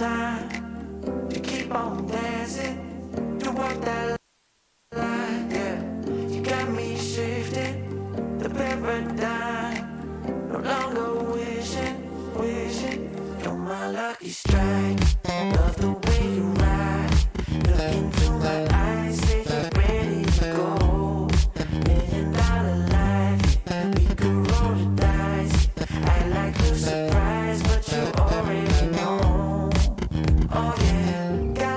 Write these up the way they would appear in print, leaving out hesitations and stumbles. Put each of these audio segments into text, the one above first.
time to keep on dancing, to walk that line, yeah. You got me shifting the paradigm, no longer wishing. You're my lucky strike. Love the way you ride, looking through my eyes, say you're ready to go. $1,000,000 life, we could roll the dice. Act like you surprised, but you already know. Oh yeah, got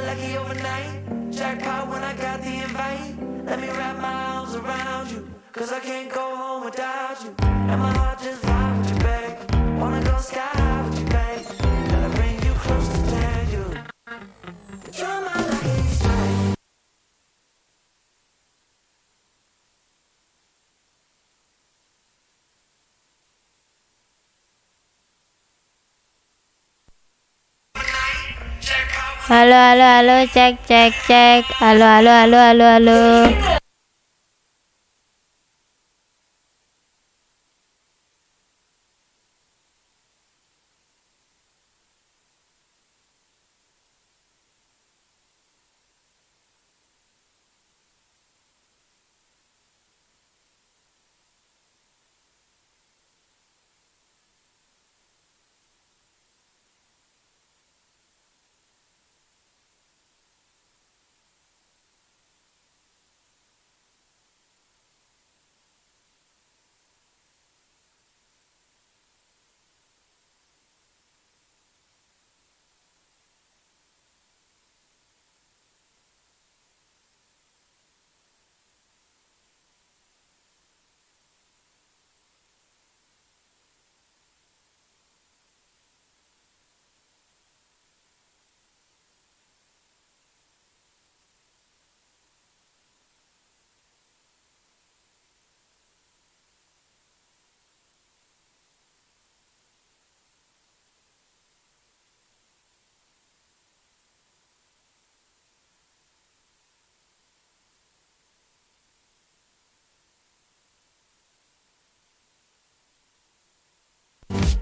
lucky overnight. Jackpot when I got the invite. Let me wrap my arms around you, 'cause I can't go home without you. And my heart just vibe with you, back. Wanna go sky high with you, back. Gotta bring you close to tell you that you're my lucky strike. Halo, halo, halo, cek, cek, cek. Halo, halo, halo, halo, halo.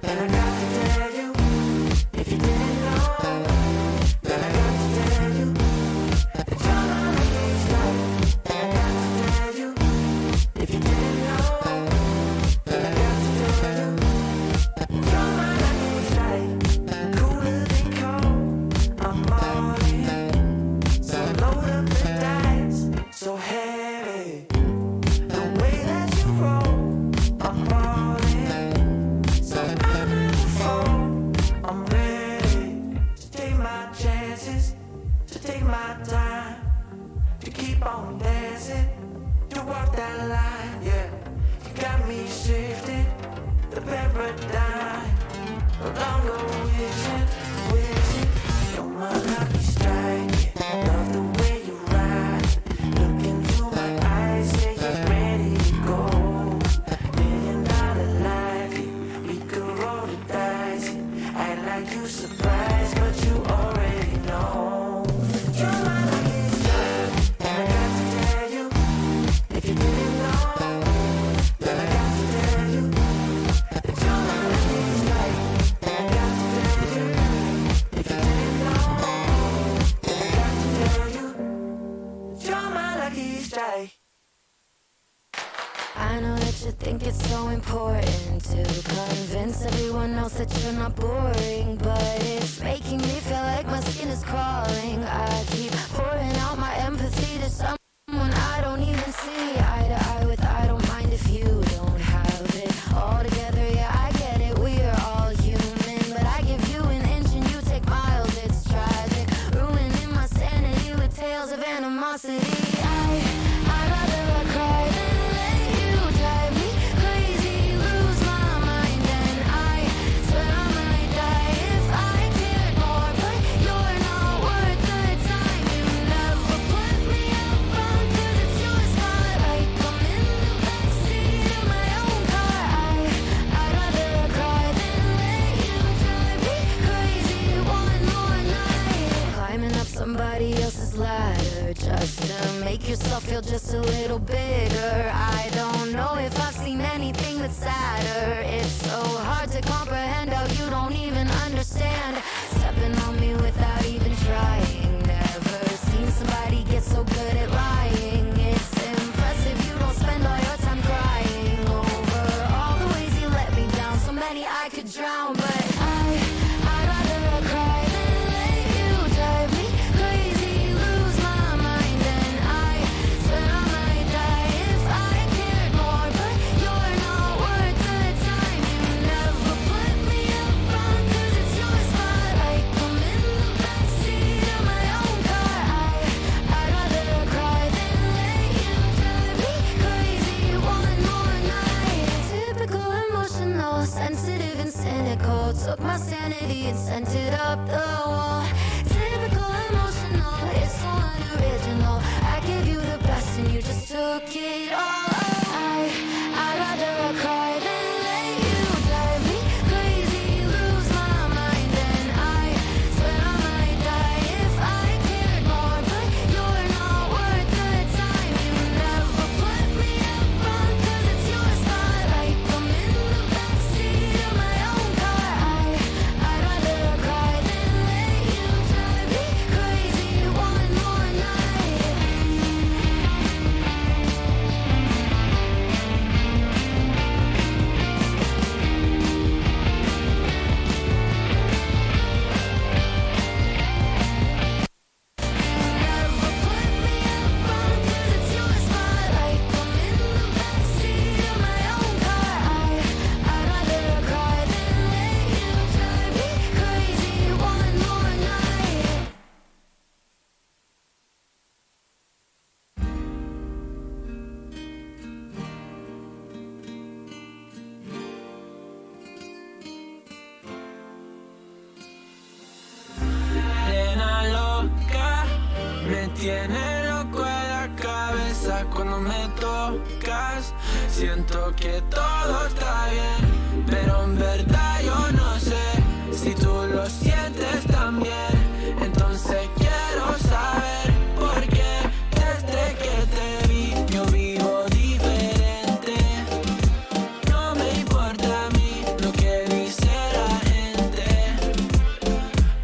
And I got to tell you, if you didn't know, then I got to tell you that you're my lucky strike. And I got to tell you, if you didn't know, then I got to tell you that you're my lucky strike. Cooler than cold, I'm all in. So load up the dice, so heavy. The way that you roll, I'm falling. So I'm ready to take my chances, to take my time, to keep on dancing, to walk that line, yeah. You got me shifting the paradigm, no longer wishing. You're my lucky strike, yeah. Love the way you ride, looking through my eyes, say you're ready to go. $1,000,000 life, yeah. We could roll the dice, act like you surprised, but you already know. You're my lucky strike, and I got to tell you, if you didn't know, then I got to tell you that you're my lucky strike. And I got to tell you, if you didn't know, then I got to tell you that you're my lucky strike. I know that you think it's so important to convince everyone else that you're not boring, but it's making me feel like my skin is crawling. I keep pouring out my empathy to someone I don't even see eye to eye with. I don't mind if you don't have it all together. Yeah, I get it, we are all human, but I give you an inch and you take miles. It's tragic, ruining my sanity with tales of animosity. I'd rather I cry than let you drive me crazy, lose my mind, and I swear I might die if I cared more, but you're not worth the time. You never put me up on, 'cause it's your spotlight. I'm in the backseat of my own car. I'd rather cry than let you drive me crazy one more night. Climbing up somebody else's ladder just to make yourself feel just a little bigger. I don't know if I've seen anything that's sadder. It's so hard to comprehend how you don't even understand. Stepping my sanity and sent it up the wall. Typical emotional, it's so unoriginal. I gave you the best and you just took it all. I'd rather cry than let you drive me crazy, lose my mind, and I swear I might die if I cared more. But you're not worth the time. You never put me up front 'cause it's your spotlight. I'm in the backseat of my own car. I'd rather cry than let you drive me crazy one more night. Never put me up front 'cause it's your spotlight. I'm in the backseat of my own car. I'd rather cry than let you drive me crazy one more night. Nena loca, me tiene loco en la cabeza cuando me tocas. Siento que todo está bien, pero en verdad yo no sé si tú lo sientes también. Entonces quiero saber por qué desde que te vi yo vivo diferente. No me importa a mí lo que dice la gente,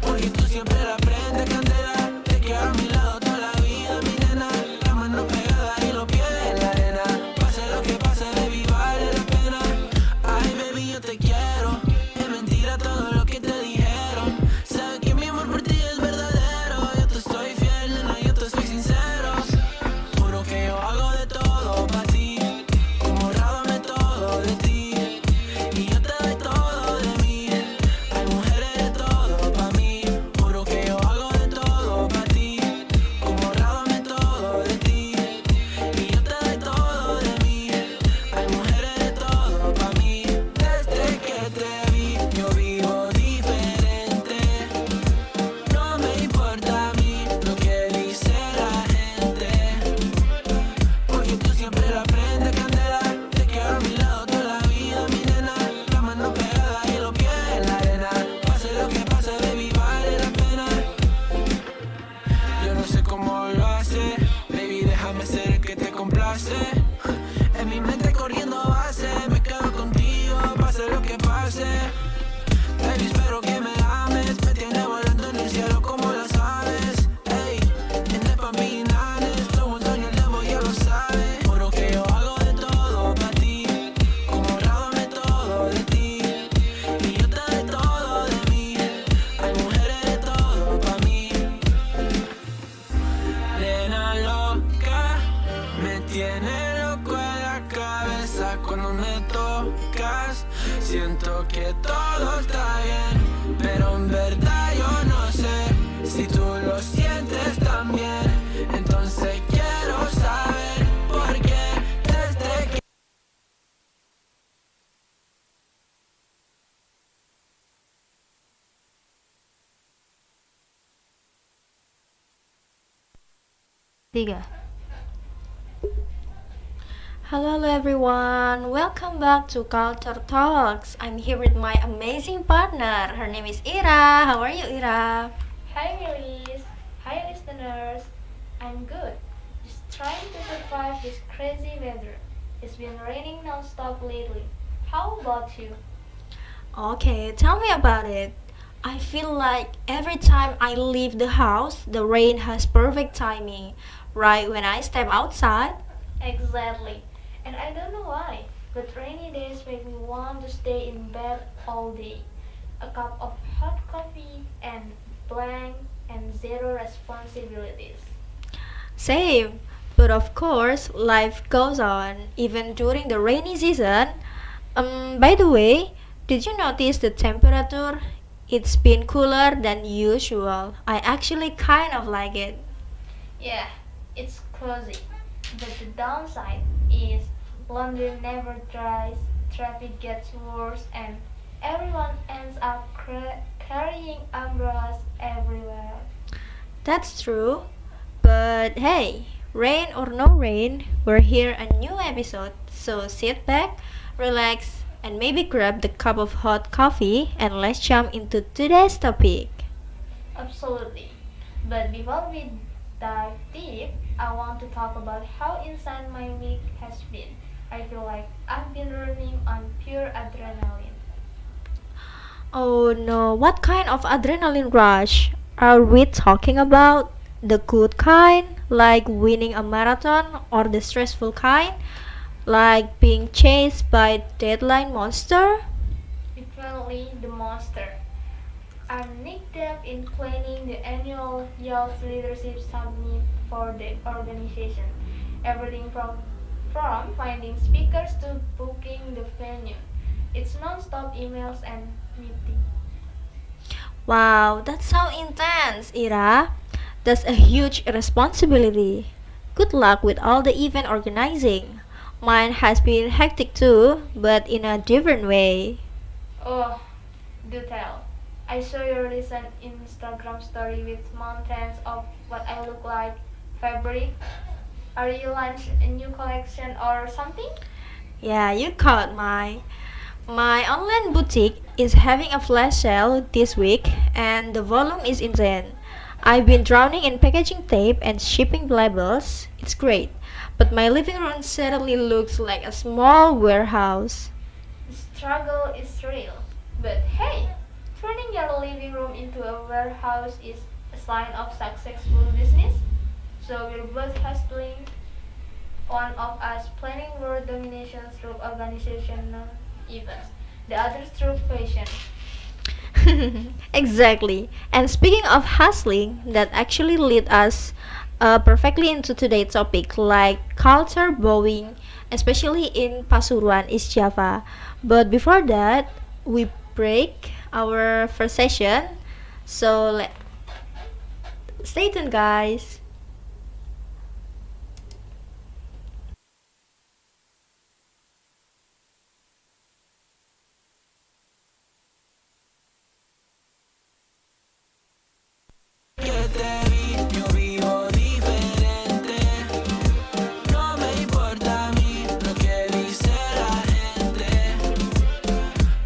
porque tú siempre la prendes candela. Te quedas a mi lado toda la vida, mi nena. La mano pegada y los pies en la arena. Pase lo que pase, baby, vale la pena. Ay, baby, yo te quiero. Es mentira todo lo que te dijeron. Sabes que mi amor por ti es verdadero. Yo te soy fiel, nena, yo te soy sincero. Juro que yo hago de todo para ti, como rábame todo de ti. Y yo te doy todo de mí. Hay mujeres de todo para mí. Juro que yo hago de todo para ti, como rábame todo de ti. Y yo te doy todo de mí. Hay mujeres de todo para mí. Desde que te vi yo vivo diferente. No me importa a mí lo que dice la gente, porque tú siempre la prendes candela. Te quedas a mi lado toda la vida, mi nena. La mano pegada y los pies en la arena. Pase lo que pase, baby, vale la pena. Yo no sé cómo lo hace, baby, déjame ser el que te complace. En mi mente corriendo a base, me quedo contigo, pase lo que pase. Baby, espero que me ames, me tiene volando en el cielo como las aves. Ey, tienes pa' mí, nanes, todo un sueño nuevo, ya lo sabes. Juro que yo hago de todo pa' ti, como rábame todo de ti. Y yo te doy todo de mí, hay mujeres de todo pa' mí. Nena loca, me tiene loco en la cabeza cuando me tocas. Siento que todo está bien, pero en verdad yo no sé si tú lo sientes también. Entonces quiero saber por qué desde que Tiga. Hello everyone, welcome back to Culture Talks. I'm here with my amazing partner. Her name is Ira. How are you, Ira? Hi Wilis, hi listeners. I'm good. Just trying to survive this crazy weather. It's been raining non-stop lately. How about you? Okay, tell me about it. I feel like every time I leave the house, the rain has perfect timing. Right when I step outside. Exactly. And I don't know why, but rainy days make me want to stay in bed all day. A cup of hot coffee and blank and zero responsibilities. Same. But of course, life goes on, even during the rainy season. By the way, did you notice the temperature? It's been cooler than usual. I actually kind of like it. Yeah, it's cozy. But the downside is laundry never dries, traffic gets worse, and everyone ends up carrying umbrellas everywhere. That's true. But hey, rain or no rain, we're here a new episode. So sit back, relax, and maybe grab the cup of hot coffee and let's jump into today's topic. Absolutely. But before we dive deep, I want to talk about how insane my week has been. I feel like I've been running on pure adrenaline. Oh no, what kind of adrenaline rush are we talking about? The good kind, like winning a marathon, or the stressful kind, like being chased by deadline monster? Definitely the monster. I'm knee deep in planning the annual Youth Leadership Summit for the organization. Everything from finding speakers to booking the venue. It's non-stop emails and meetings. Wow, that's so intense, Ira. That's a huge responsibility. Good luck with all the event organizing. Mine has been hectic too, but in a different way. Oh, do tell. I saw your recent Instagram story with mountains of what I look like fabric. Are you launch a new collection or something? Yeah, you caught my online boutique is having a flash sale this week and the volume is insane. I've been drowning in packaging tape and shipping labels. It's great, but my living room suddenly looks like a small warehouse. The struggle is real. But hey, turning your living room into a warehouse is a sign of successful business. So we're both hustling, one of us planning world domination through organizational events, the other through fashion. Exactly. And speaking of hustling, that actually lead us perfectly into today's topic, like culture bowing, especially in Pasuruan, East Java. But before that, we break our first session. So stay tuned, guys. Que te vi, yo vivo diferente. No me importa a mí lo que dice la gente.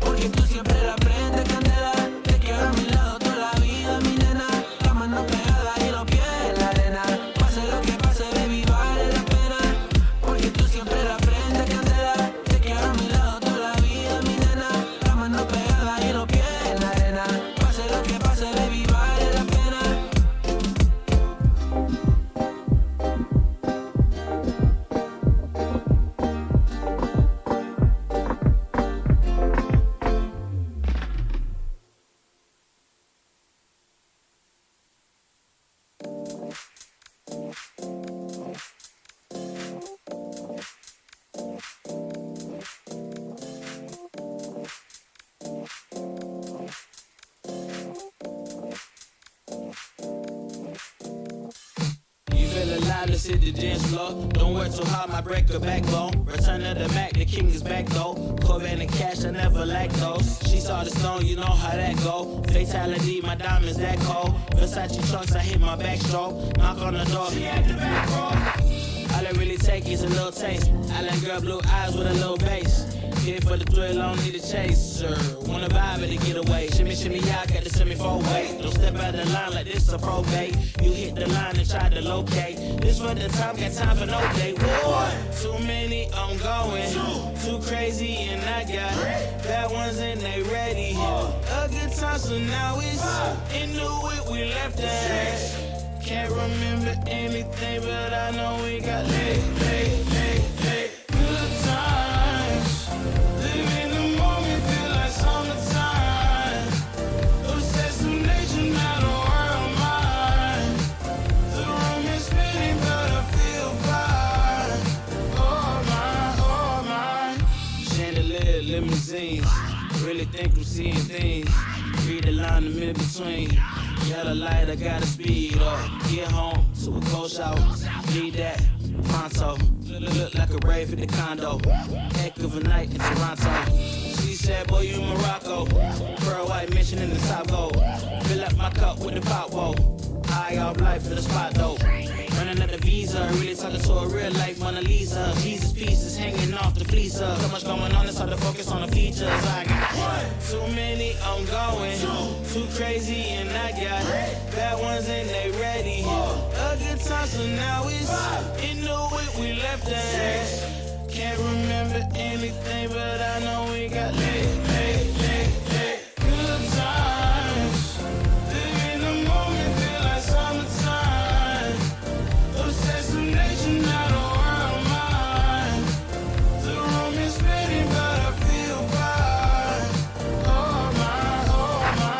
Porque tú siempre la prendes candela. Te quiero a mi lado toda la vida, mi nena. La mano pegada y los pies en la arena. Pase lo que pase, baby, vale la pena. Porque tú siempre la prendes candela. Te quiero a mi lado toda la vida, mi nena. La mano pegada y los pies en la arena. Pase lo que pase, baby, vale la pena. You feel alive, let's hit the dance floor. Don't work too hard, my break a backbone. Return of the Mac, the king is back though. Corvette and cash, I never lack those. She saw the stone, you know how that go. Fatality, my diamonds that cold. Versace trunks, I hit my backstroke. Knock on the door, she at the back row. All I really take is a little taste. I like girl blue eyes with a little bass. Here for the thrill, I don't need a chaser. Wanna vibe it to get away. Shimmy, shimmy, y'all got the semi-four way. Don't step out the line like this a probate. You hit the line and try to locate. This for the time, got time for no date. One, too many, I'm going. Too crazy and I got bad ones and they ready. A good time, so now it's into it, we left that. Can't remember anything, but I know we got lit. Good times. Live in the moment, feel like summertime. Obsessed with nature, not a world mine. The room is spinning, but I feel fine. Oh my. Chandelier, limousines. Really think I'm seeing things. Read the line in between. Got a light, I gotta speed up. Get home to a cold shower. Need that pronto. Look like a rave at the condo. Heck of a night in Toronto. She said, boy, you Morocco. Pearl white mission in the top gold. Fill up my cup with the pop, whoa. High off life for the spot, though. Running up the visa, really talking to a real life Mona Lisa. Jesus pieces hanging off the fleecer. So much going on, it's hard to focus on the features. I got too many, I'm going. Too crazy, and I got bad ones and they ready. A good time, so now it's into it, we left that. Can't remember anything, but I know we got good times. Live in the moment, feel like summertime. Assassination, I don't want mine. The room is spinning, but I feel fine. Oh my, oh my.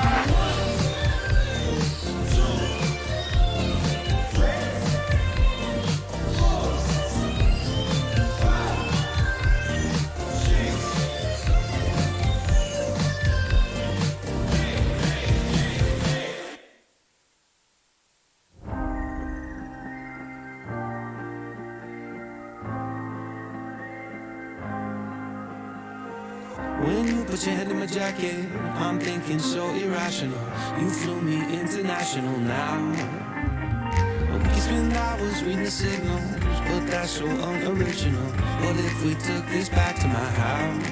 When you put your head in my jacket, I'm thinking so irrational. You flew me international now. We can spend hours reading the signals, but that's so unoriginal. What if we took this back to my house?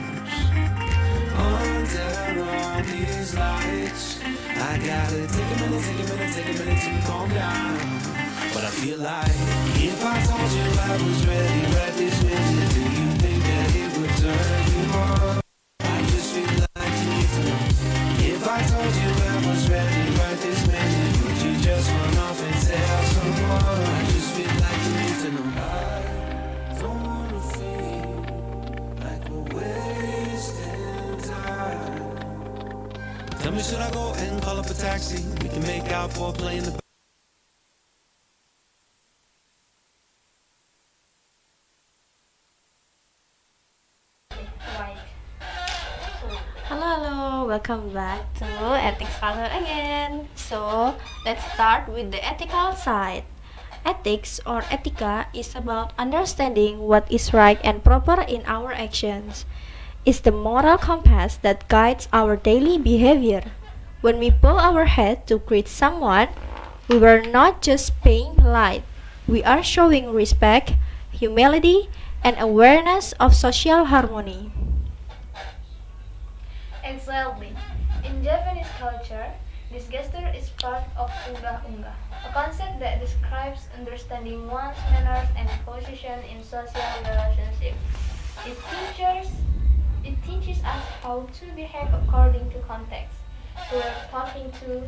Under all these lights, I gotta take a minute to calm down. But I feel like if I told you I was ready right this minute, do you think that it would turn you on? I just feel like you need to know. If I told you I was ready right this minute, would you just run off and tell someone? I just feel like you need to know. I don't wanna feel like we're wasting time. Tell me, should I go and call up a taxi? We can make out for a play in the Hello, welcome back to Ethics Color again. So, let's start with the ethical side. Ethics or etika is about understanding what is right and proper in our actions. It's the moral compass that guides our daily behavior. When we bow our head to greet someone, we were not just being polite. We are showing respect, humility, and awareness of social harmony. Exactly. In Japanese culture, this gesture is part of unga-unga, a concept that describes understanding one's manners and position in social relationships. It teaches us how to behave according to context, who we're talking to,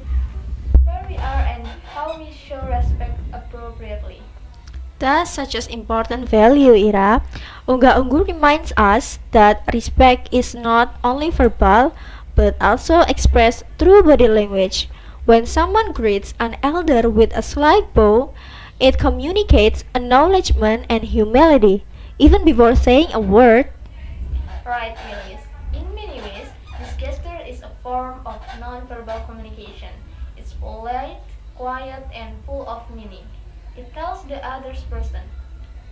where we are, and how we show respect appropriately. That's such an important value, Ira. Unga Unggu reminds us that respect is not only verbal, but also expressed through body language. When someone greets an elder with a slight bow, it communicates acknowledgement and humility, even before saying a word. Right, Wilis. In many ways, this gesture is a form of non-verbal communication. It's polite, quiet, and full of meaning. It tells the other person,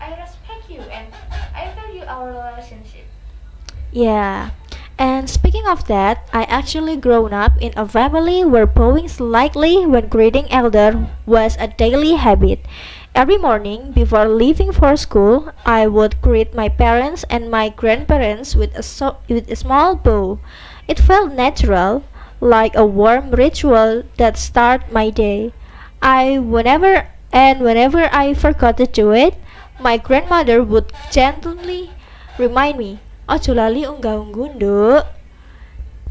I respect you and I value our relationship. Yeah. And speaking of that, I actually grown up in a family where bowing slightly when greeting elder was a daily habit. Every morning before leaving for school, I would greet my parents and my grandparents with with a small bow. It felt natural, like a warm ritual that started my day. Whenever I forgot to do it, my grandmother would gently remind me, "Ojo lali unggah-ungguh, Nduk."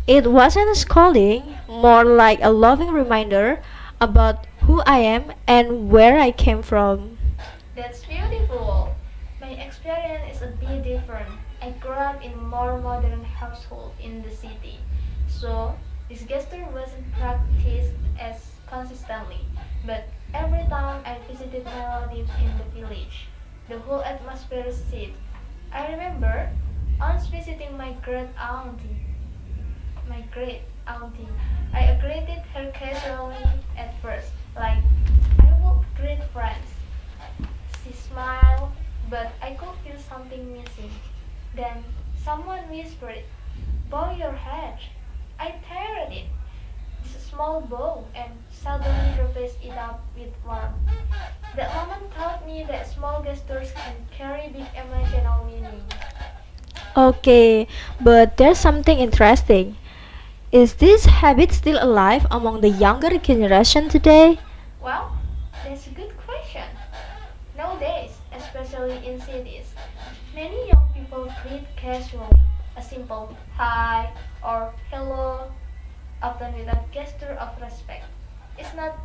It wasn't a scolding, more like a loving reminder about who I am and where I came from. That's beautiful. My experience is a bit different. I grew up in a more modern household in the city, so this gesture wasn't practiced as consistently. But every time I visited my relatives in the village, the whole atmosphere shifted. I remember once visiting my great auntie. I greeted her casually at first, like I would greet friends. She smiled, but I could feel something missing. Then someone whispered, Bow your head. I teared it. This small bow and suddenly replaced it up with warmth. That moment taught me that small gestures can carry big emotional meaning. Okay, but there's something interesting. Is this habit still alive among the younger generation today? Well, that's a good question. Nowadays, especially in cities, many young people greet casually. A simple hi or hello, often with a gesture of respect. It's not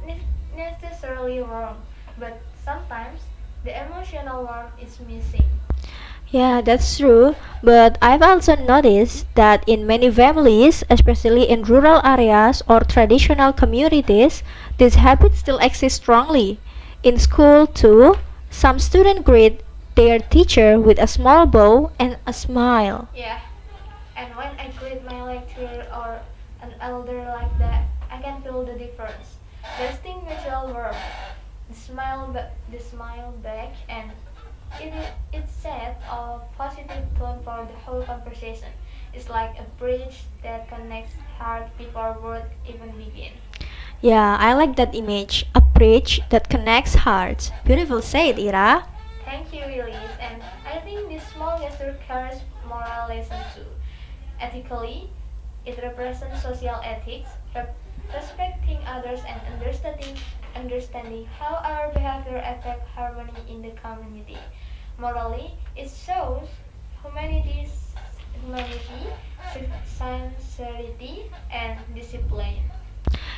necessarily wrong, but sometimes the emotional warmth is missing. Yeah, that's true. But I've also noticed that in many families, especially in rural areas or traditional communities, this habit still exists strongly. In school, too, some students greet their teacher with a small bow and a smile. Yeah, and when I greet my lecturer or an elder like that, I can feel the difference. The mutual warmth, the smile back, and it set a positive tone for the whole conversation. It's like a bridge that connects heart before words even begin. Yeah, I like that image. A bridge that connects hearts. Beautiful said, Ira. Thank you, Willis, and I think this small gesture carries moral lesson too. Ethically, it represents social ethics, respecting others and understanding how our behavior affect harmony in the community. Morally, it shows humanity, sincerity, and discipline.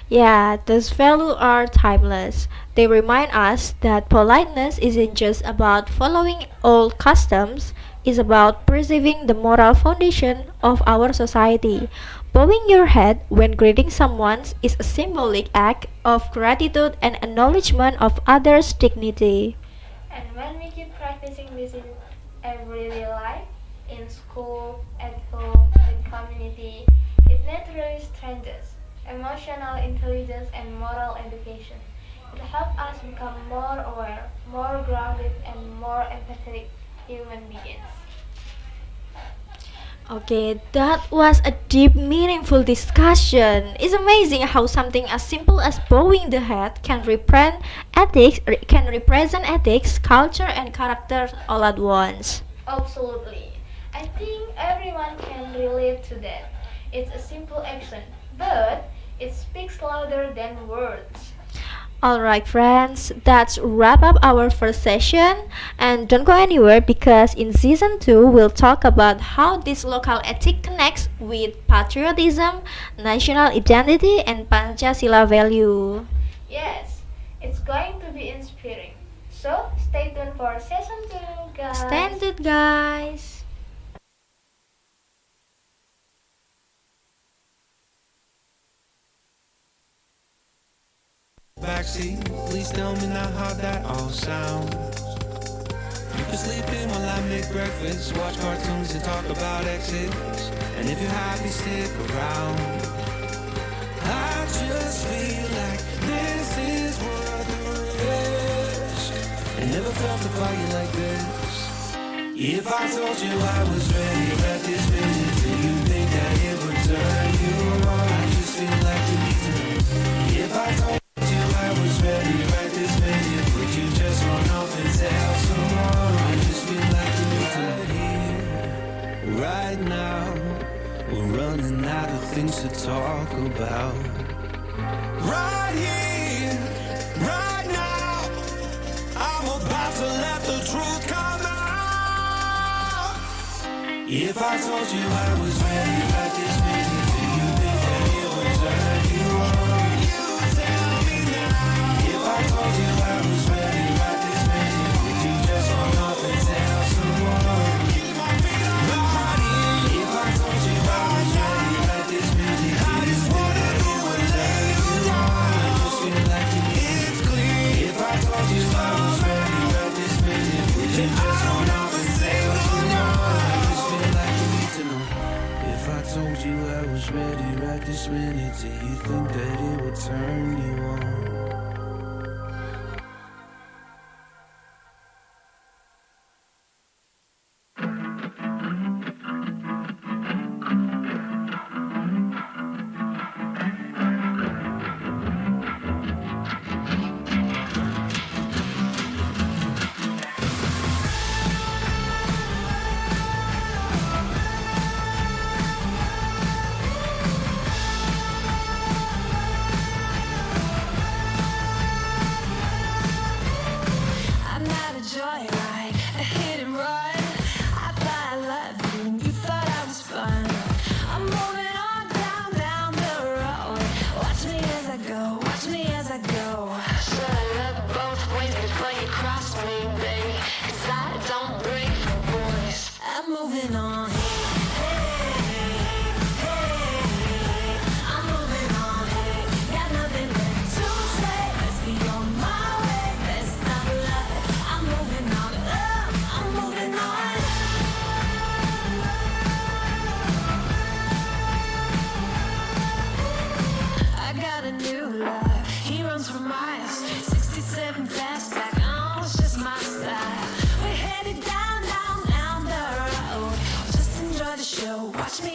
Yeah, those values are timeless. They remind us that politeness isn't just about following old customs, it's about preserving the moral foundation of our society. Bowing your head when greeting someone is a symbolic act of gratitude and acknowledgement of others' dignity. And when we keep practicing this in everyday life, in school, at home, in community, it naturally strengthens emotional intelligence and moral education. It helps us become more aware, more grounded, and more empathetic human beings. Okay, that was a deep, meaningful discussion. It's amazing how something as simple as bowing the head can represent ethics, culture, and character all at once. Absolutely. I think everyone can relate to that. It's a simple action, but it speaks louder than words. Alright, friends, that's wrap up our first session. And don't go anywhere because in season 2, we'll talk about how this local ethic connects with patriotism, national identity, and Pancasila value. Yes, it's going to be inspiring. So stay tuned for season 2, guys. Stand it, guys. Backseat, please tell me now how that all sounds. You can sleep in while I make breakfast, watch cartoons and talk about exes. And if you're happy, stick around. I just feel like this is worth the risk. I never felt a fire like this. If I told you I was ready right this minute, do you think that it would turn you on? I just feel like you need to know. If I told you I was ready right this minute, would you just run off and tell someone? I just feel like you need to know. Here, right now, we're running out of things to talk about. Right here, right now, I'm about to let the truth come out. If I told you I was ready right this minute, do you think that it would turn you on? You tell me now. If I told you I was ready right this minute, would you just run off and tell someone? Keep my feet on the ground. If I told you I was ready right this minute, I just wanna do it, let you know. I just feel like it's clear. If I told you I was ready right this minute, would you just run off and say what you know? I just feel like you need to know. If I told you I was ready right this minute, do you think that it would turn you on?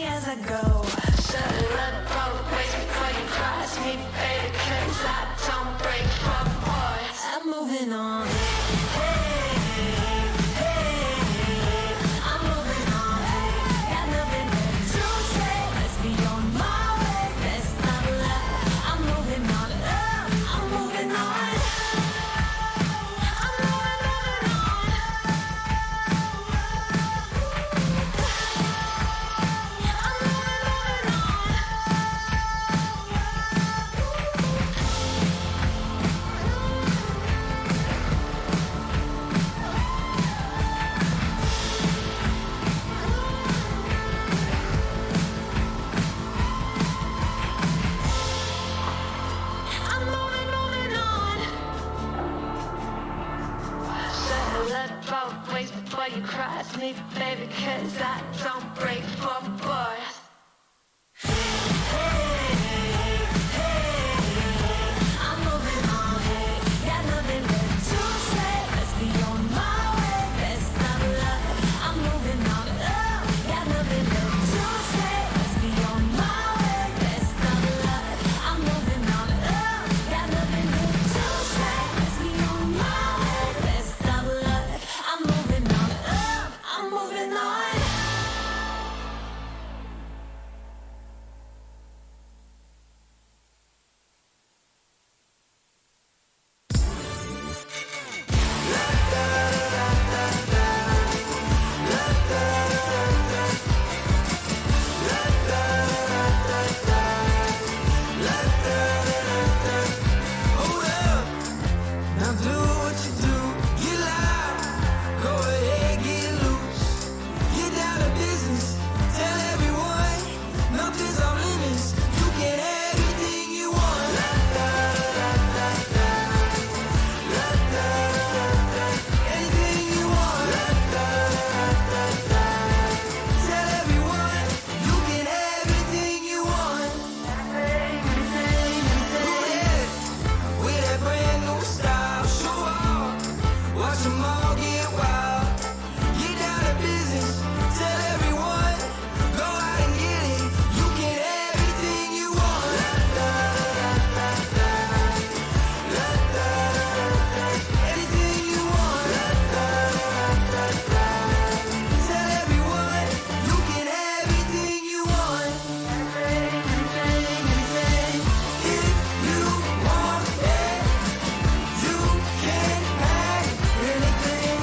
as I go. Shut up both ways before you cross me, baby, 'cause I don't break apart. I'm moving on. I'm moving on. Got nothing left to say. Let's be on my way. Let's not lie. I'm moving on. I'm moving on. I'm moving on. Both ways before you cross me, baby, 'cause I don't break for boys. I'm moving on, got nothing left to say. Let's be on my way, let's not lie. I'm moving on, got nothing left to say. Let's be on my way, let's not lie. I'm moving on, got nothing left to say. Let's be on my way, let's not lie. I'm moving on, I'm moving on. Hold up, now do what you do. Get loud, go ahead, get loose. Get down to business, tell everyone nothing's off limits. You can have anything you want. Anything you want. Tell everyone you can have anything you want. With that brand new style, show off, watch them all get wild. Get down to business, tell everyone, go out and get it. You can have anything you want. Anything you want. Tell everyone, you can have anything you want. If you want it, you can have anything.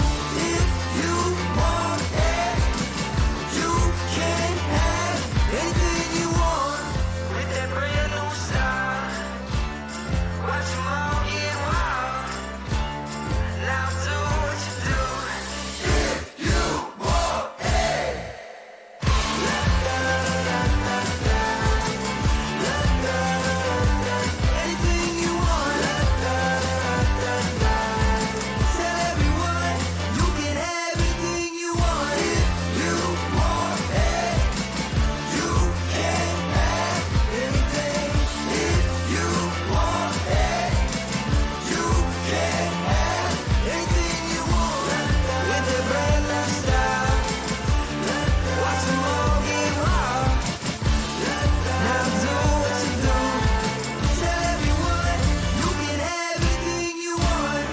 If you want it, you can have anything you want. With that brand new style, watch them all get wild. Now do what you do. If you want it. Anything you want. Tell everyone you can have anything you want. If you want it, you can have anything. If you want it, you can have anything you want. With the brand new style, watch them all get wild. Now do what you do. Tell everyone you can have anything you want.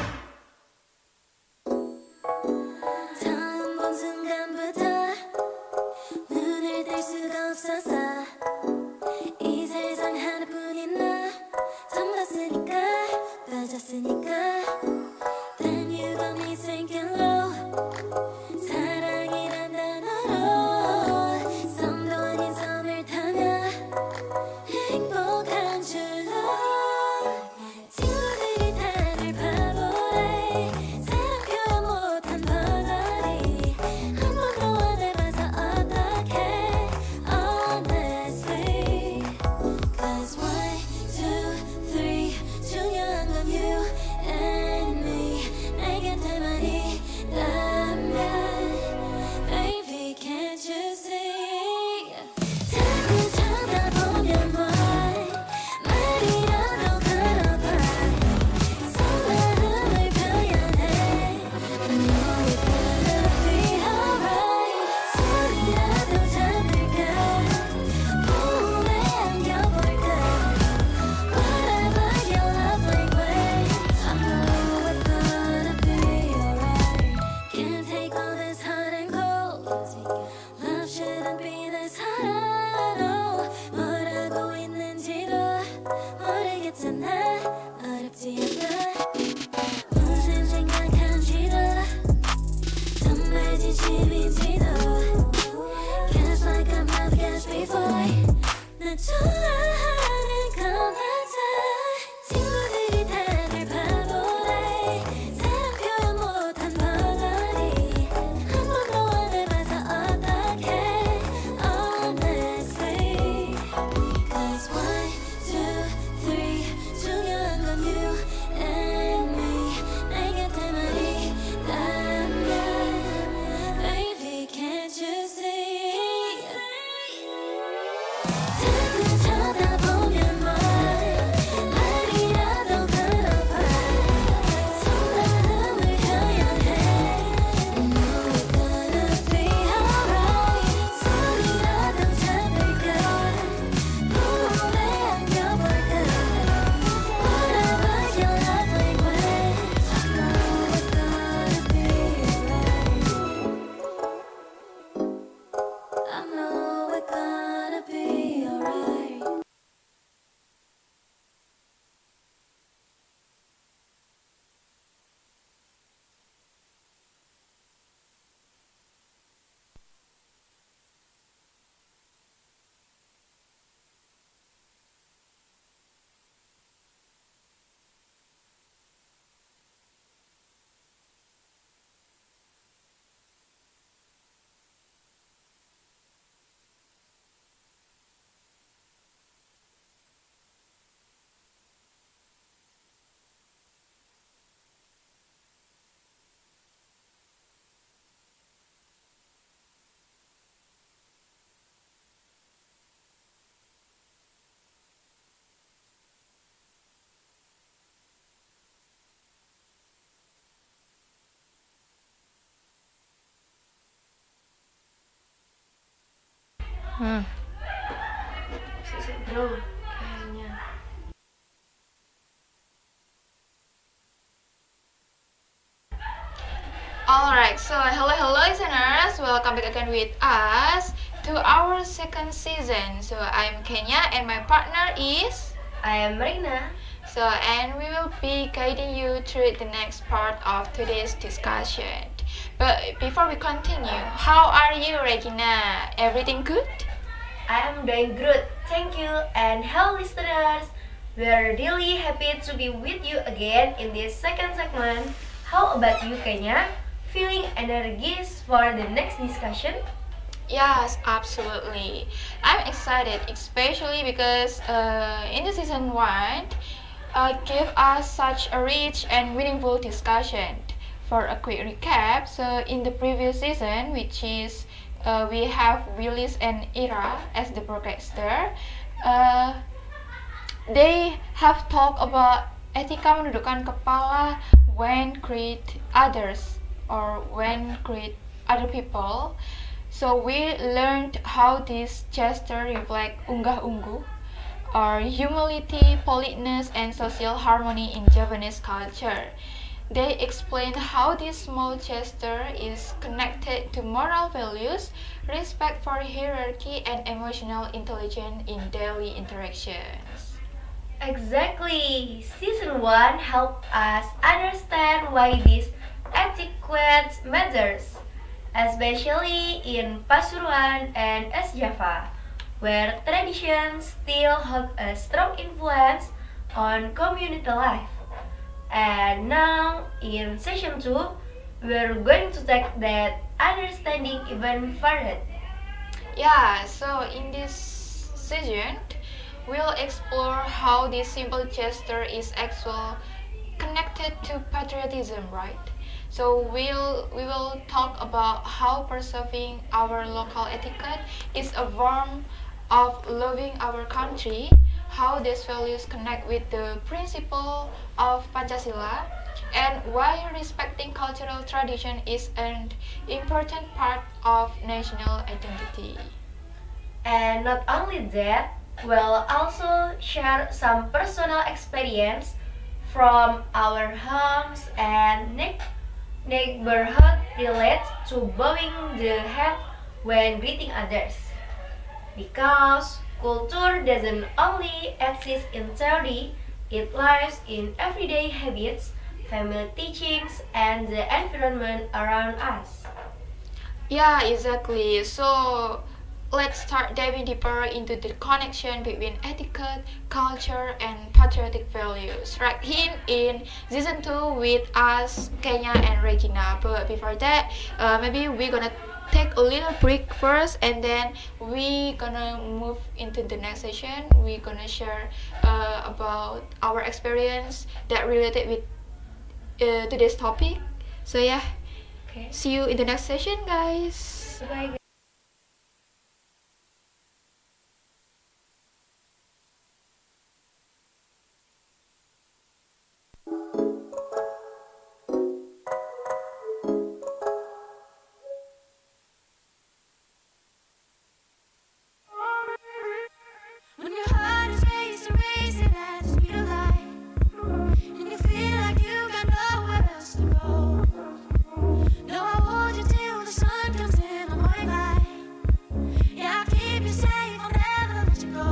처음 본 순간부터 눈을 뗄 수가 없었어. 이 세상 하나뿐인 나 처음 봤으니까 빠졌으니까 Then you got me sinking low. 사랑이란 단어로 섬도 아닌 섬을 타며 행복한 줄로 친구들이 다들 바보래. 사랑 표현 못한 벙어리 한 번도 안 해봐서 어떡해. Oh, 나 좋아하는 것 같아 친구들이 다들 바보래 사랑 표현 못한 벙어리 한 번도 안 해봐서 어떡해 honestly Cause 1, 2, 3 중요한 건 you and me 내 곁에만 있다면 Baby can't you see 자꾸 쳐다보면 말이라도 끊어봐 속마음을 표현해 I know we're gonna be alright 소리라도 잡을까 눈에 안겨볼까 Whatever you love like when I know we're gonna be alright I know we're gonna be alright Bro, kayaknya. Alright, so hello listeners, welcome back again with us to our second season. So I'm Kenya and my partner is I am Regina. and we will be guiding you through the next part of today's discussion. But before we continue, how are you, Regina? Everything good? I am doing good, thank you. And hello listeners, we are really happy to be with you again in this second segment. How about you, Kenya? Feeling energized for the next discussion? Yes, absolutely. I'm excited, especially because in the season 1, gave us such a rich and meaningful discussion. For a quick recap, so in the previous season, which is we have Wilis and Ira as the broadcaster, they have talked about etika mendudukkan kepala when greet others or when greet other people. So we learned how this gesture reflect unggah-ungguh or humility, politeness, and social harmony in Japanese culture. They explain how this small gesture is connected to moral values, respect for hierarchy, and emotional intelligence in daily interactions. Exactly. Season 1 helped us understand why this etiquette matters, especially in Pasuruan and East Java, where traditions still hold a strong influence on community life. And now, in session 2, we're going to take that understanding even further. Yeah, so in this session, we'll explore how this simple gesture is actually connected to patriotism, right? So we will talk about how preserving our local etiquette is a form of loving our country, how these values connect with the principle of Pancasila, and why respecting cultural tradition is an important part of national identity. And not only that, we'll also share some personal experience from our homes and neighborhood related to bowing the head when greeting others. Because culture doesn't only exist in theory, it lives in everyday habits, family teachings, and the environment around us. Yeah, exactly. So let's start diving deeper into the connection between etiquette, culture, and patriotic values. Right in season 2 with us, Kenya and Regina. But before that, maybe we're gonna take a little break first, and then we gonna move into the next session. We're gonna share about our experience that related with today's topic. So yeah, Okay. see you in the next session, guys. Bye. When your heart is racing at the speed of light, and you feel like you got nowhere else to go. No, I hold you till the sun comes in on my light. Yeah, I'll keep you safe, I'll never let you go.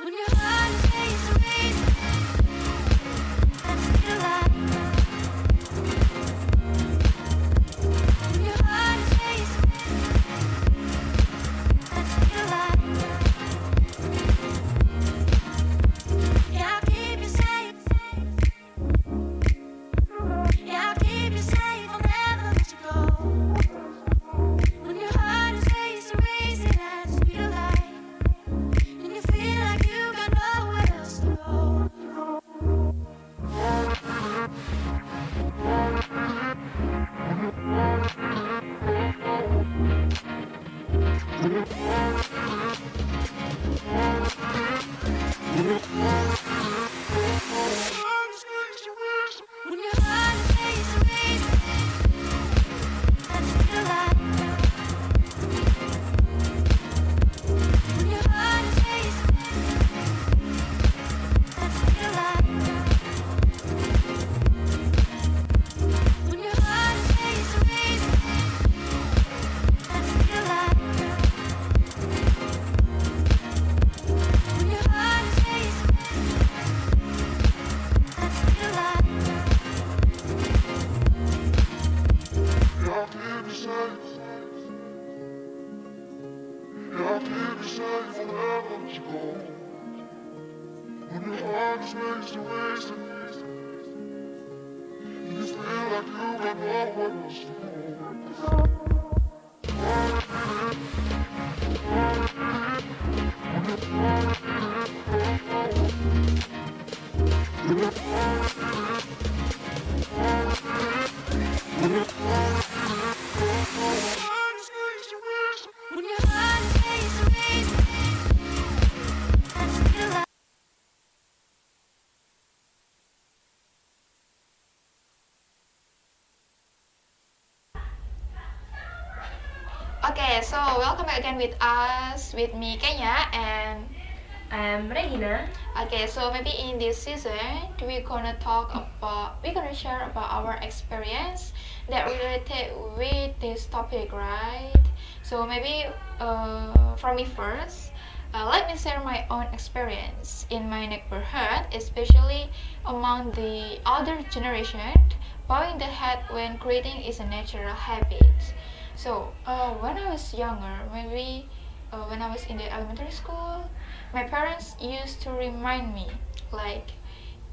When your heart is racing at the speed of light. When your heart is racing at the speed of light. Yeah, I'll keep you safe. Yeah, I'll keep you safe, I'll never let you go. When your heart is racing at the speed of light, and you feel like you got nowhere else to go. When your heart is racing at the speed of light. When your heart is racing at the speed of light. When your heart is racing at the speed of light. When your heart is racing at the speed of light. When your heart is racing at the speed of light. Okay, so welcome back again with us, with me Kenya, and I'm Regina. okay, so maybe in this season we're gonna share about our experience that related with this topic, right? So maybe for me first, let me share my own experience in my neighborhood, especially among the older generation. Bowing the head when greeting is a natural habit. So when I was younger, maybe when I was in the elementary school, my parents used to remind me, like,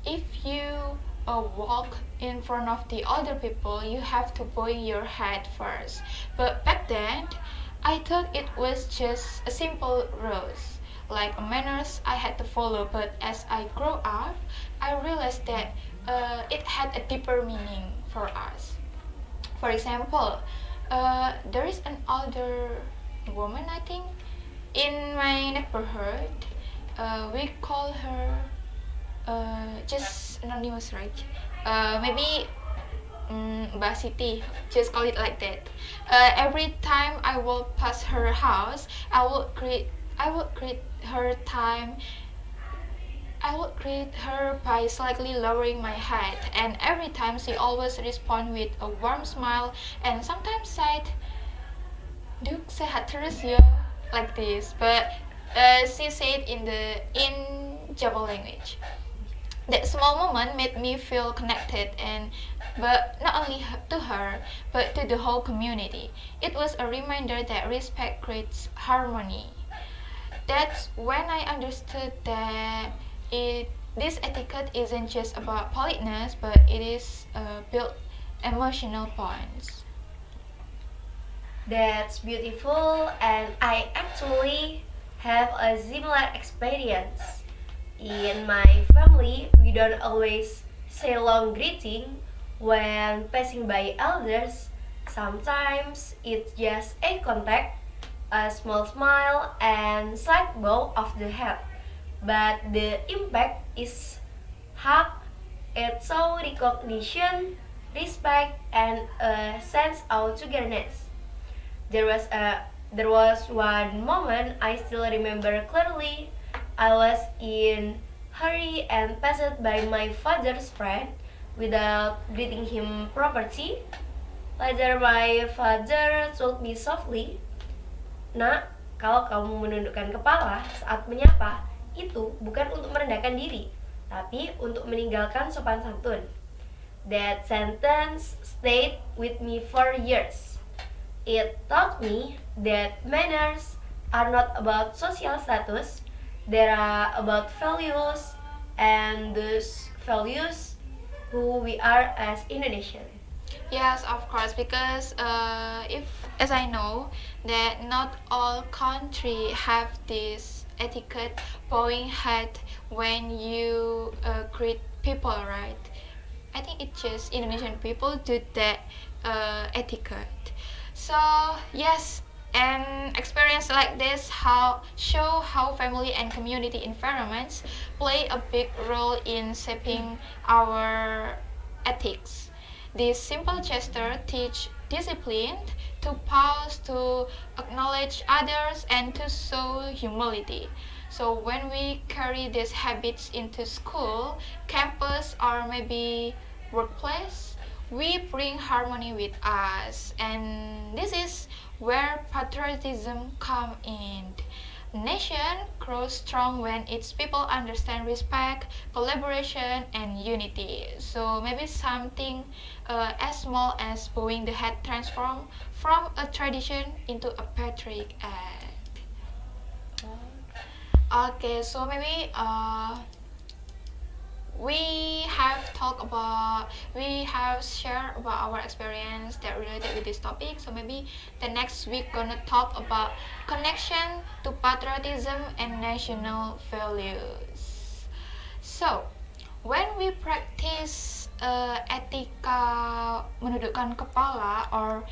if you walk in front of the older people, you have to bow your head first. But back then, I thought it was just a simple rules, like manners I had to follow. But as I grow up, I realized that it had a deeper meaning for us. For example, there is an older woman, I think, in my neighborhood. We call her just anonymous, right? Maybe Mbak Siti, just call it like that. Every time I walk past her house, I would greet her time. I would greet her by slightly lowering my head, and every time she always respond with a warm smile and sometimes said, Duk sehat terus ya, like this. But she said in Java language. That small moment made me feel connected, and but not only to her but to the whole community. It was a reminder that respect creates harmony. That's when I understood that this etiquette isn't just about politeness, but it is built emotional bonds. That's beautiful, and I actually have a similar experience. In my family, we don't always say long greeting when passing by elders. Sometimes it's just eye contact, a small smile, and slight bow of the head. But the impact is hug. It's so recognition, respect, and a sense of togetherness. There was one moment I still remember clearly. I was in hurry and passed by my father's friend without greeting him properly. Later my father told me softly, "Nak, kalau kamu menundukkan kepala saat menyapa, itu bukan untuk merendahkan diri, tapi untuk meninggalkan sopan santun." That sentence stayed with me for years. It taught me that manners are not about social status, they are about values, and those values who we are as Indonesian. Yes, of course, because if as I know that not all country have this etiquette bowing head when you greet people, right? I think it's just Indonesian people do that etiquette. So yes, and experience like this show how family and community environments play a big role in shaping our ethics. This simple gesture teach discipline, to pause, to acknowledge others, and to show humility. So when we carry these habits into school, campus, or maybe workplace, we bring harmony with us, and this is where patriotism come in. Nation grows strong when its people understand respect, collaboration, and unity. So maybe something as small as bowing the head transform from a tradition into a patriotic act. Okay, so maybe we have shared about our experience that related with this topic. So maybe the next week gonna talk about connection to patriotism and national values. So when we practice etika menundukkan kepala, or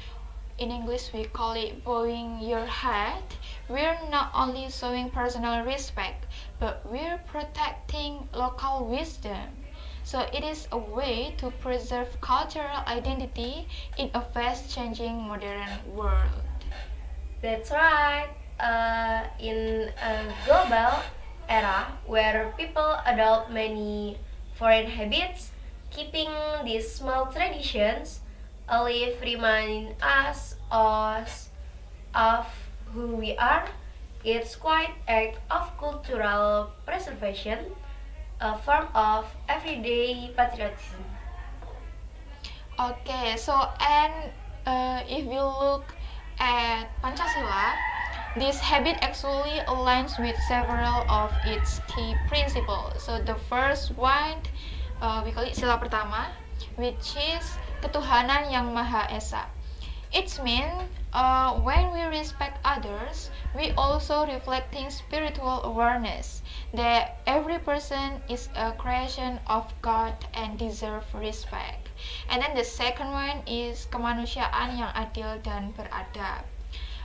in English we call it bowing your head, we're not only showing personal respect, but we're protecting local wisdom. So it is a way to preserve cultural identity in a fast-changing modern world. That's right. In a global era where people adopt many foreign habits, keeping these small traditions alive remind us of who we are. It's quite act of cultural preservation, a form of everyday patriotism. Okay, so and if you look at Pancasila, this habit actually aligns with several of its key principles. So the first one, we call it sila pertama, which is ketuhanan yang Maha Esa. It means when we respect others, we also reflecting spiritual awareness that every person is a creation of God and deserve respect. And then the second one is kemanusiaan yang adil dan beradab.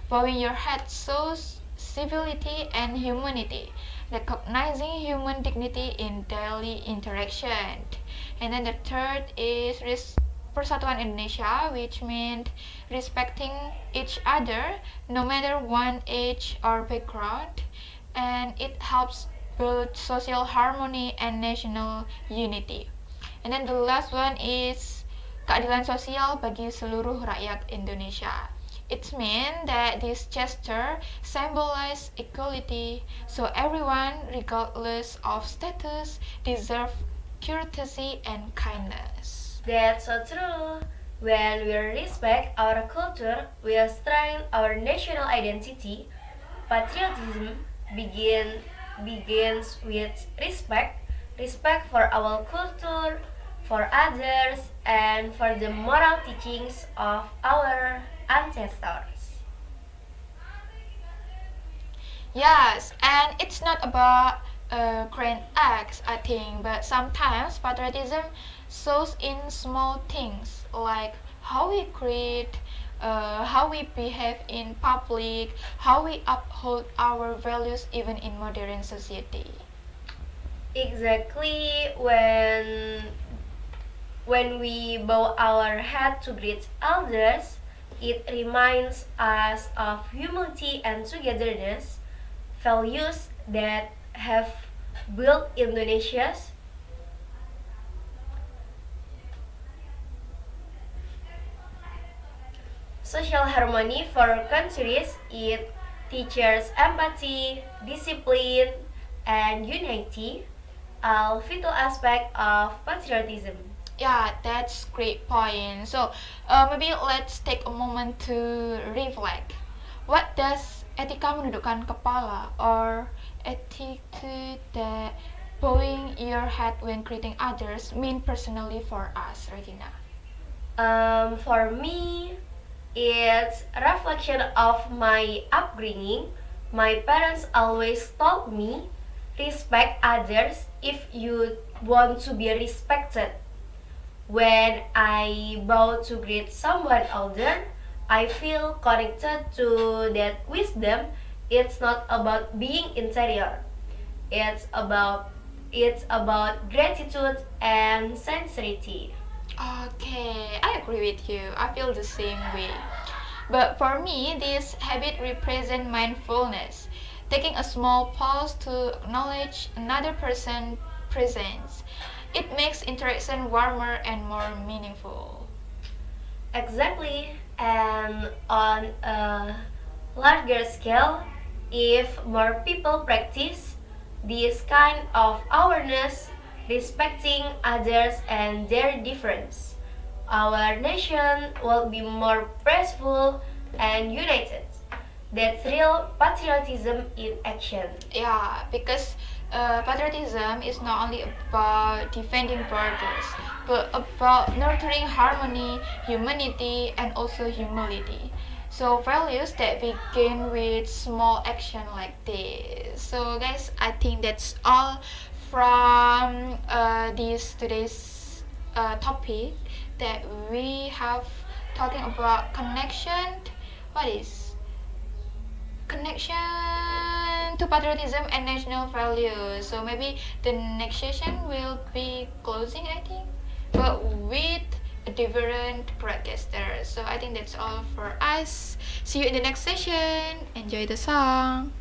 Bowing your head shows civility and humanity, recognizing human dignity in daily interaction. And then the third is Persatuan Indonesia, which means respecting each other no matter one age or background, and it helps build social harmony and national unity. And then the last one is keadilan sosial bagi seluruh rakyat Indonesia. It means that this gesture symbolizes equality, so everyone, regardless of status, deserves courtesy and kindness. That's so true. When we respect our culture, we strengthen our national identity. Patriotism begins with respect for our culture, for others, and for the moral teachings of our ancestors. Yes, and it's not about grand acts, I think, but sometimes patriotism shows in small things like how we greet, how we behave in public, how we uphold our values even in modern society. Exactly when we bow our head to greet elders, it reminds us of humility and togetherness, values that have built Indonesia's social harmony for centuries. It teaches empathy, discipline, and unity, all vital aspects of patriotism. Yeah, that's great point. So maybe let's take a moment to reflect. What does etika menundukkan kepala or attitude that bowing your head when greeting others mean personally for us, Regina? For me, it's a reflection of my upbringing. My parents always told me, respect others if you want to be respected. When I bow to greet someone older, I feel connected to that wisdom. It's not about being interior. It's about it's about gratitude and sincerity. Okay, I agree with you. I feel the same way. But for me, this habit represents mindfulness, taking a small pause to acknowledge another person's presence. It makes interaction warmer and more meaningful. Exactly, and on a larger scale, if more people practice this kind of awareness, respecting others and their difference, our nation will be more peaceful and united. That's real patriotism in action. Yeah, because patriotism is not only about defending borders, but about nurturing harmony, humanity, and also humility. So values that begin with small action like this. So guys, I think that's all from this today's topic that we have talking about connection. What is connection to patriotism and national values. So maybe the next session will be closing, I think, but with a different broadcaster. So I think that's all for us. See you in the next session. Enjoy the song.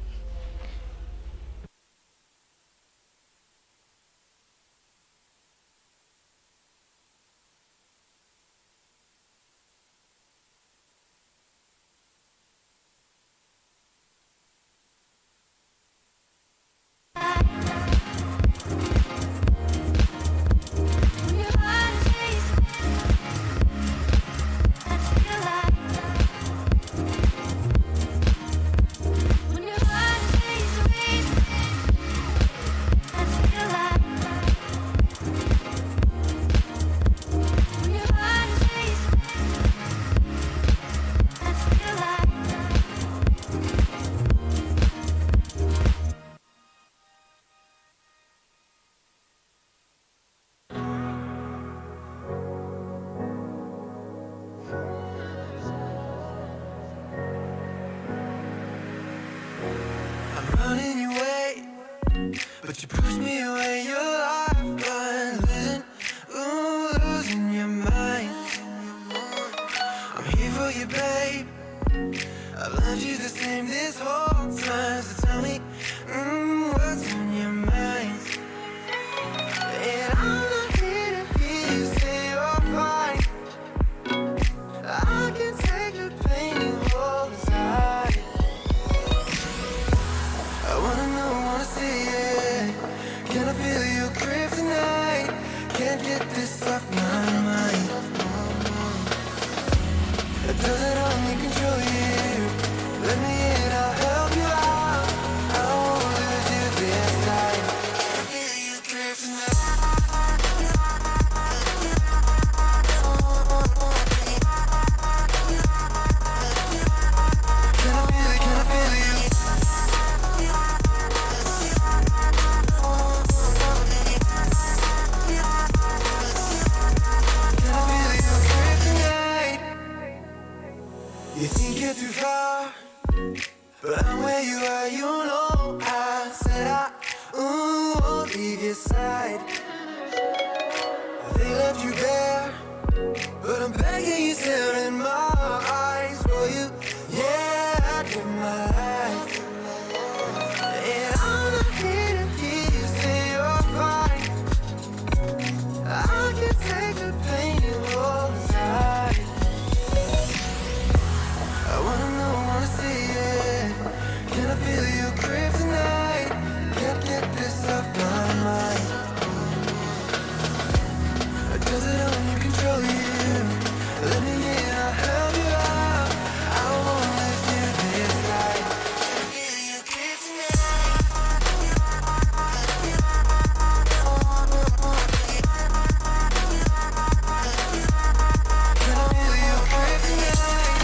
I'm running your way, but you push me away. You're lifeline, losing, ooh, losing your mind. I'm here for you, babe. I loved you the same this whole time. So tell me, what's on your mind? And I'm not here to hear you say you're fine. I can take the pain and hold But I'm where you are, you know. I said I won't leave your side. They left you bare, but I'm begging you, stare in my eyes for you. Yeah, I give my life. And I'm not here to hear you say you're fine. I can take the pain you hold inside. I wanna know, wanna see it. Can I feel your grip tonight? Can't get this off my mind. Does it only control you? Let me in, I'll help you out. I won't let you this life. Can I feel your grip tonight? Can I feel your grip tonight?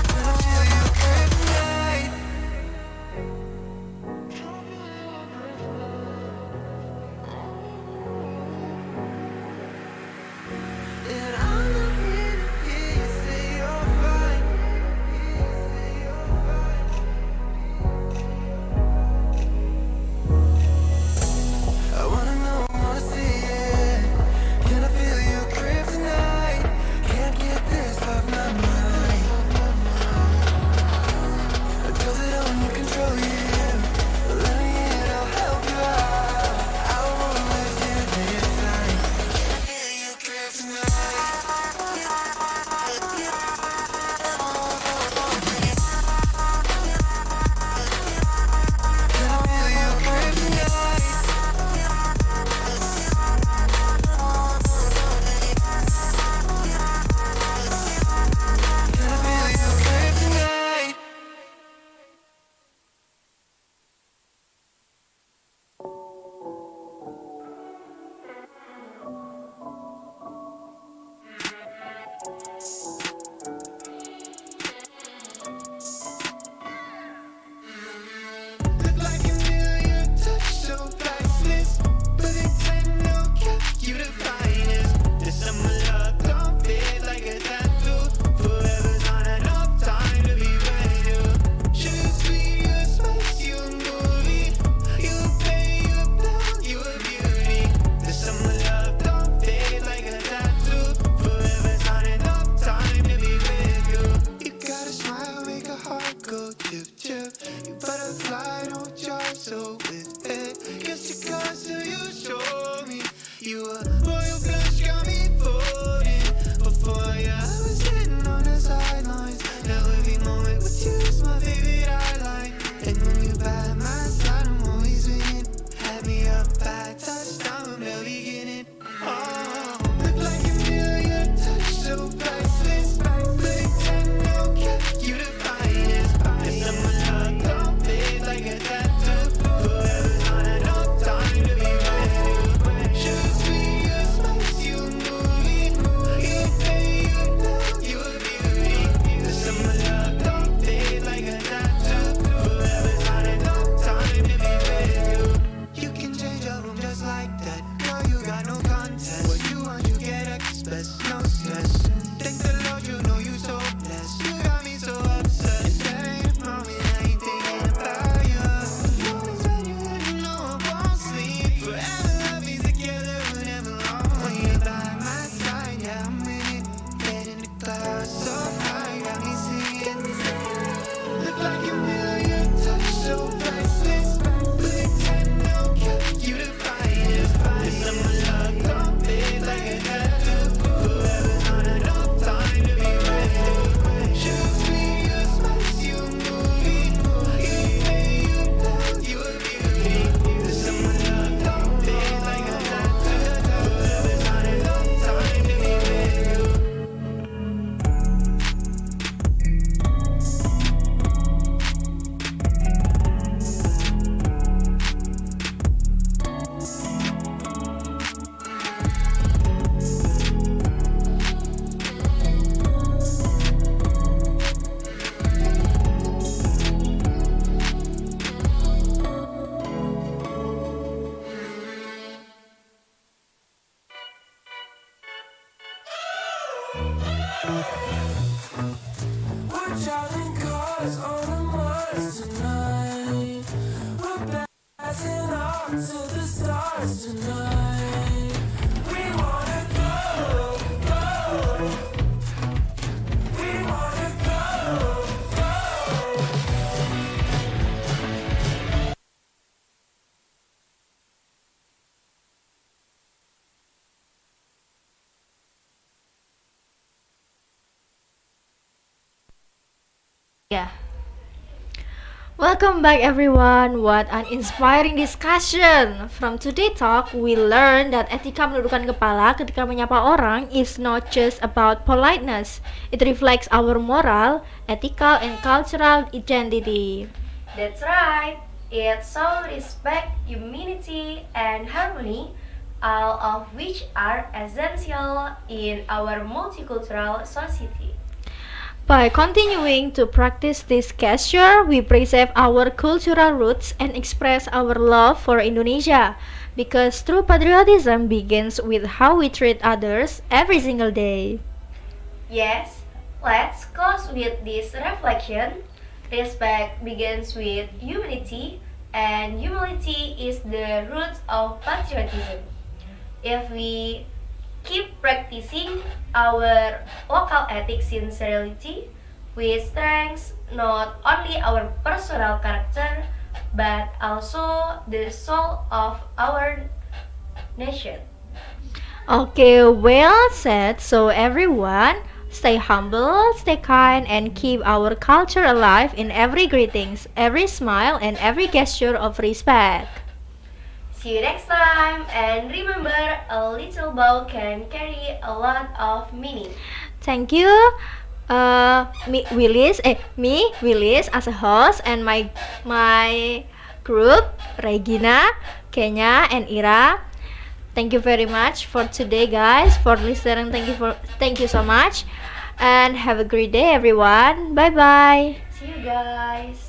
Can I feel your grip tonight? And I'm not here to hear you say you're fine. I wanna know, wanna see it. Can I feel your grip tonight? Can't get this off my mind. Does it only control you? Let me in, I'll help you out. I won't let you decide. Can I feel your grip tonight? Can I feel your grip tonight? Can I feel your grip tonight? We're driving cars on the Mars tonight. We're blasting off to the stars tonight. We wanna go, go. We wanna go, go. Yeah. Welcome back everyone. What an inspiring discussion. From today talk, we learned that etika menundukkan kepala ketika menyapa orang is not just about politeness. It reflects our moral, ethical, and cultural identity. That's right. It's all respect, humanity, and harmony, all of which are essential in our multicultural society. By continuing to practice this gesture, we preserve our cultural roots and express our love for Indonesia. Because true patriotism begins with how we treat others every single day. Yes, let's close with this reflection. Respect begins with humanity, and humility is the root of patriotism. If we keep practicing our local ethics sincerity, we strengthen not only our personal character but also the soul of our nation. Okay, well said. So everyone, stay humble, stay kind, and keep our culture alive in every greetings, every smile, and every gesture of respect. See you next time, and remember, a little bow can carry a lot of meaning. Thank you, me Willis as a host, and my group Regina, Kenya, and Ira. Thank you very much for today, guys, for listening. Thank you so much, and have a great day, everyone. Bye bye. See you guys.